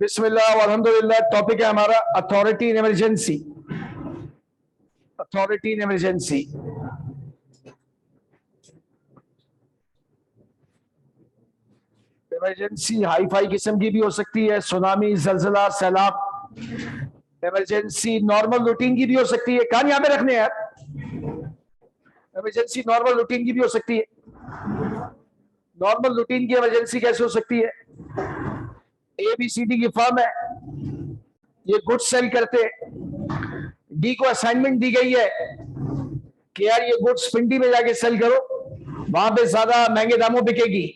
बिस्मिल्लाह अल्हम्दुलिल्लाह। टॉपिक है हमारा authority in emergency. Authority in emergency. Emergency hi fi किस्म की भी हो सकती है, सुनामी, जलजला, सैलाब। इमरजेंसी नॉर्मल रूटीन की भी हो सकती है। कान यहां पे रखने हैं यार। इमरजेंसी नॉर्मल रूटीन की भी हो सकती है। नॉर्मल रूटीन की इमरजेंसी कैसे हो सकती है? ABCD की फर्म है, ये गुड्स सेल करते हैं। डी को असाइनमेंट दी गई है कि यार ये गुड्स पिंडी में जाके सेल करो, वहां पे ज्यादा महंगे दामों बिकेगी।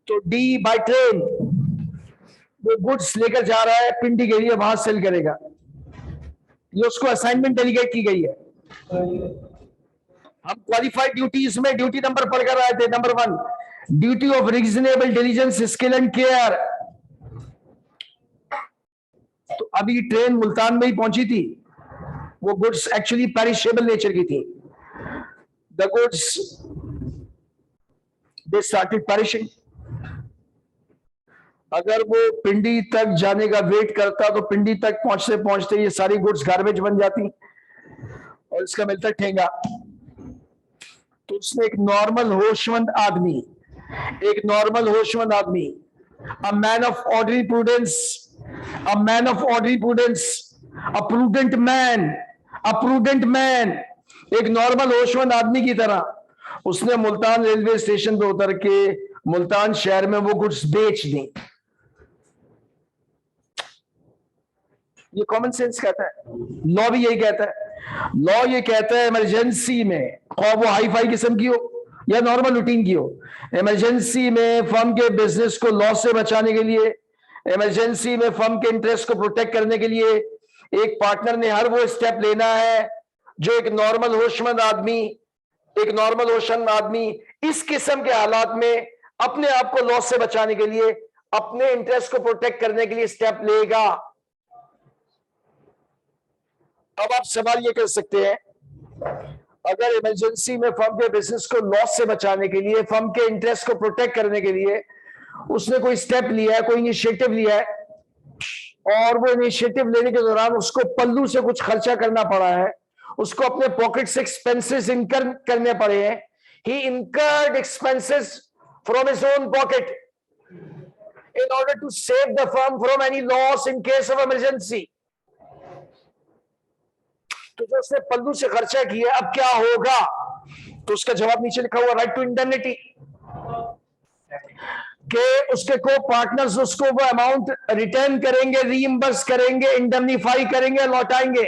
तो डी बाय ट्रेन वो गुड्स लेकर जा रहा है पिंडी के लिए, वहां सेल करेगा। ये उसको असाइनमेंट डेलीगेट की गई है। हम क्वालिफाइड ड्यूटीज में ड्यूटी नंबर पढ़कर आए थे। Number 1, duty of reasonable diligence, skill and care. तो अभी ट्रेन मुल्तान में ही पहुंची थी। वो गुड्स एक्चुअली पेरिशेबल नेचर की थी। The goods they started perishing. अगर वो पिंडी तक जाने का वेट करता तो पिंडी तक पहुंचते पहुंचते ये सारी गुड्स गार्बेज बन जाती और इसका मिलता ठेंगा। तो उसने एक नॉर्मल होशमंद आदमी, a man of ordinary prudence, a man of ordinary prudence, a prudent man, एक नॉर्मल होशमंद आदमी की तरह उसने मुल्तान रेलवे स्टेशन पे उतर के मुल्तान शहर में वो गुड्स बेच दी। ये कॉमन सेंस कहता है, लॉ भी यही कहता है। लॉ ये कहता है इमरजेंसी में, और वो हाई फाई किस्म की हो या नॉर्मल रूटीन की हो, इमरजेंसी में फर्म के बिजनेस को लॉस से बचाने के लिए, इमरजेंसी में फर्म के इंटरेस्ट को प्रोटेक्ट करने के लिए एक पार्टनर ने हर वो स्टेप लेना है जो एक नॉर्मल होशमंद आदमी इस किस्म के हालात में अपने आप को लॉस से बचाने के लिए, अपने इंटरेस्ट को प्रोटेक्ट करने के लिए स्टेप लेगा। अब आप सवाल ये कर सकते हैं, अगर इमरजेंसी में फर्म के बिजनेस को लॉस से बचाने के लिए, फर्म के इंटरेस्ट को प्रोटेक्ट करने के लिए उसने कोई स्टेप लिया है, कोई इनिशिएटिव लिया है, और वो इनिशिएटिव लेने के दौरान उसको पल्लू से कुछ खर्चा करना पड़ा है, उसको अपने पॉकेट से एक्सपेंसेस इनकर करने पड़े हैं। He incurred expenses from his own pocket in order to save the firm from any loss in case of emergency. तो जो उसने पल्लू से खर्चा किया, अब क्या होगा? तो उसका जवाब नीचे लिखा हुआ, राइट टू इंडेमनिटी, के उसके को पार्टनर्स उसको वो अमाउंट रिटर्न करेंगे, रीइंबर्स करेंगे, इंडेमनीफाई करेंगे, लौटाएंगे।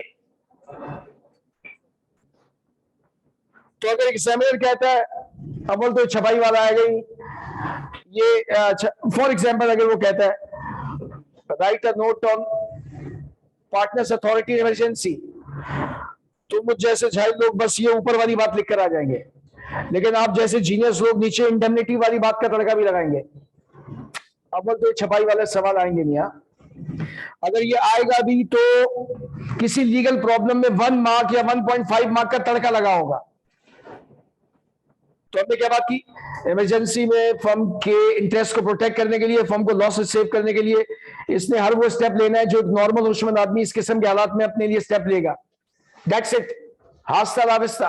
तो अगर एग्जामिनर कहता है, अव्वल तो छपाई वाला आएगा ही, ये फॉर एग्जाम्पल अगर वो कहता है right a note on partners authority emergency, तो मुझ जैसे झाइल लोग बस ये ऊपर वाली बात लिख कर आ जाएंगे, लेकिन आप जैसे जीनियस लोग नीचे इंडेमनिटी वाली बात का तड़का भी लगाएंगे। अब तो छपाई वाले सवाल आएंगे नहीं। अगर ये आएगा भी तो किसी लीगल प्रॉब्लम में 1 मार्क या 1.5 मार्क का तड़का लगा होगा। तो हमने क्या बात की, इमरजेंसी में फर्म के इंटरेस्ट को प्रोटेक्ट करने के लिए, फर्म को लॉस से सेव करने के लिए इसने हर वो स्टेप लेना है जो नॉर्मल होशमंद आदमी इस किस्म के हालात में अपने लिए स्टेप लेगा। That's it. Hasta la vista.